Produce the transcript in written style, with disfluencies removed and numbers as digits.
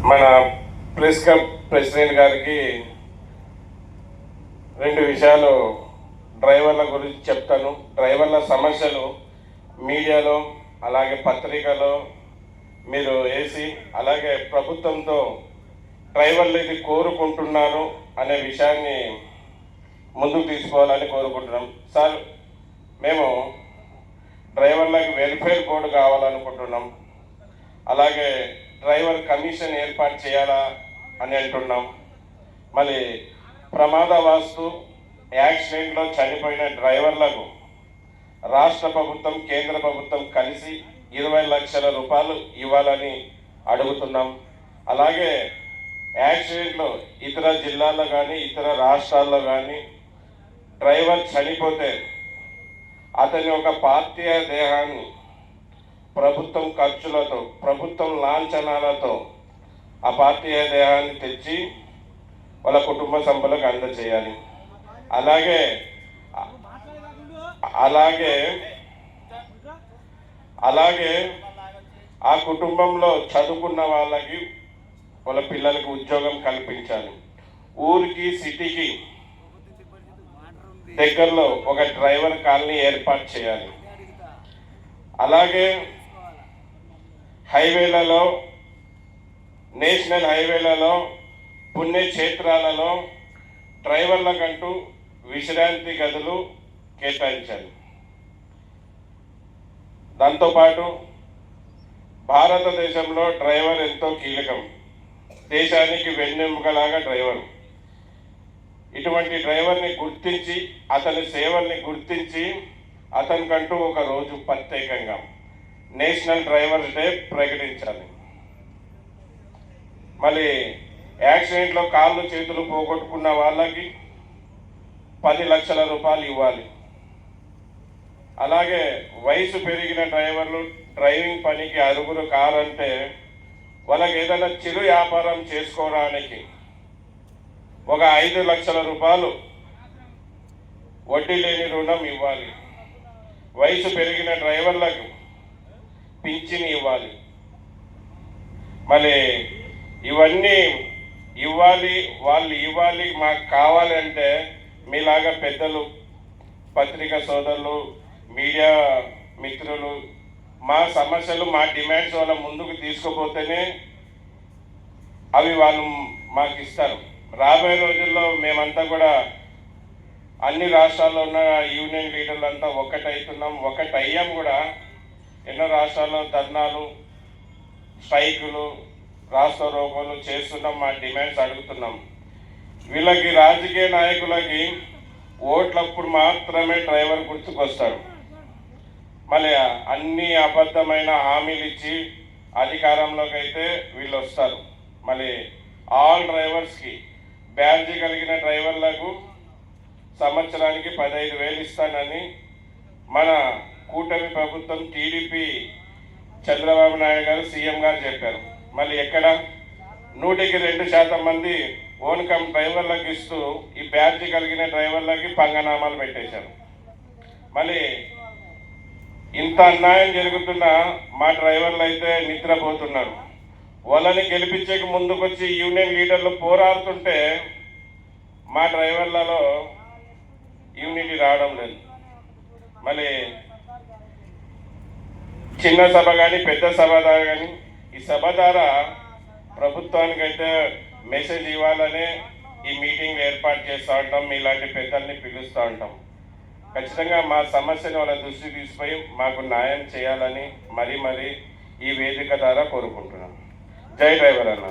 మన press club president గారికి రెండు విషయాలు డ్రైవర్ల గురించి చెప్తాను. డ్రైవర్ల సమస్యలు మీడియాలో అలాగే పత్రికలో మీరు వేసి అలాగే ప్రభుత్వంతో డ్రైవర్లు ఇది కోరుకుంటున్నారు అనే విషయాన్ని ముందుకు తీసుకోవాలని కోరుకుంటున్నాం. సార్, మేము డ్రైవర్లకు వెల్ఫేర్ బోర్డు కావాలనుకుంటున్నాం. అలాగే డ్రైవర్ కమిషన్ ఏర్పాటు చేయాలా అని అంటున్నాం. మళ్ళీ ప్రమాదవస్తు యాక్సిడెంట్లో చనిపోయిన డ్రైవర్లకు రాష్ట్ర ప్రభుత్వం కేంద్ర ప్రభుత్వం కలిసి 20 లక్షల రూపాయలు ఇవ్వాలని అడుగుతున్నాం. అలాగే యాక్సిడెంట్లో ఇతర జిల్లాల్లో కానీ ఇతర రాష్ట్రాల్లో కానీ డ్రైవర్ చనిపోతే అతని ఒక పార్థివ దేహాన్ని ప్రభుత్వం ఖర్చులతో ప్రభుత్వం లాంఛనాలతో ఆ పార్థివ దేహాన్ని తెచ్చి వాళ్ళ కుటుంబ సభ్యులకు అందజేయాలి. అలాగే అలాగే అలాగే ఆ కుటుంబంలో చదువుకున్న వాళ్ళకి వాళ్ళ పిల్లలకు ఉద్యోగం కల్పించాలి. ఊరికి సిటీకి దగ్గరలో ఒక డ్రైవర్ కాలనీ ఏర్పాటు చేయాలి. అలాగే హైవేలలో నేషనల్ హైవేలలో పుణ్యక్షేత్రాలలో డ్రైవర్లకంటూ విశ్రాంతి గదులు కేటాయించాలి. దాంతోపాటు భారతదేశంలో డ్రైవర్ ఎంతో కీలకం. దేశానికి వెన్నెముకలాగా డ్రైవర్. ఇటువంటి డ్రైవర్ని గుర్తించి అతని సేవల్ని గుర్తించి అతనికంటూ ఒక రోజు ప్రత్యేకంగా నేషనల్ డ్రైవర్స్ డే ప్రకటించాలి. మళ్ళీ యాక్సిడెంట్లో కాళ్ళు చేతులు పోగొట్టుకున్న వాళ్ళకి 10 లక్షల రూపాయలు ఇవ్వాలి. అలాగే వయసు పెరిగిన డ్రైవర్లు డ్రైవింగ్ పనికి అరుగురు కారంటే వాళ్ళకి ఏదైనా చిరు వ్యాపారం చేసుకోవడానికి ఒక 5 లక్షల రూపాయలు వడ్డీ లేని రుణం ఇవ్వాలి. వయసు పెరిగిన డ్రైవర్లకు పింఛన్ ఇవ్వాలి. మళ్ళీ ఇవన్నీ ఇవ్వాలి, వాళ్ళు ఇవ్వాలి. మాకు కావాలంటే మీలాగా పెద్దలు, పత్రికా సోదరులు, మీడియా మిత్రులు మా సమస్యలు మా డిమాండ్స్ వాళ్ళ ముందుకు తీసుకుపోతేనే అవి వాళ్ళు మాకు ఇస్తారు. రాబోయే రోజుల్లో మేమంతా కూడా అన్ని రాష్ట్రాల్లో ఉన్న యూనియన్ లీడర్లంతా ఒక్కటవుతున్నాం, ఒక్కటయ్యాం కూడా. ఎన్నో రాష్ట్రాల్లో ధర్నాలు, స్ట్రైకులు, రాష్ట్ర రోగులు చేస్తున్నాం, మా డిమాండ్స్ అడుగుతున్నాం. వీళ్ళకి రాజకీయ నాయకులకి ఓట్లప్పుడు మాత్రమే డ్రైవర్ గుర్తుకొస్తాడు. మళ్ళీ అన్ని అబద్ధమైన హామీలు ఇచ్చి అధికారంలోకి అయితే వీళ్ళు వస్తారు. మళ్ళీ ఆల్ డ్రైవర్స్కి బ్యాడ్జీ కలిగిన డ్రైవర్లకు సంవత్సరానికి 15,000 ఇస్తానని మన కూటమి ప్రభుత్వం టీడీపీ చంద్రబాబు నాయుడు గారు సీఎం గారు చెప్పారు. మళ్ళీ ఎక్కడ 100% మంది ఓన్కమ్ డ్రైవర్లకు ఇస్తూ ఈ బ్యాడ్జీ కలిగిన డ్రైవర్లకి పంగనామాలు పెట్టేశారు. మళ్ళీ ఇంత అన్యాయం జరుగుతున్న మా డ్రైవర్లు అయితే నిద్రపోతున్నారు. వాళ్ళని గెలిపించేకి ముందుకొచ్చి యూనియన్ లీడర్లు పోరాడుతుంటే మా డ్రైవర్లలో యూనిటీ రావడం లేదు. మళ్ళీ చిన్న సభ కానీ పెద్ద సభ కానీ ఈ సభ ద్వారా ప్రభుత్వానికైతే మెసేజ్ ఇవ్వాలనే ఈ మీటింగ్ ఏర్పాటు చేస్తూ ఉంటాం. మీలాంటి పెద్దల్ని పిలుస్తూ ఉంటాం. ఖచ్చితంగా మా సమస్యను వాళ్ళ దృష్టికి తీసుకుపోయి మాకు న్యాయం చేయాలని మరీ ఈ వేదిక ద్వారా కోరుకుంటున్నాం. జై డ్రైవర్ అన్న.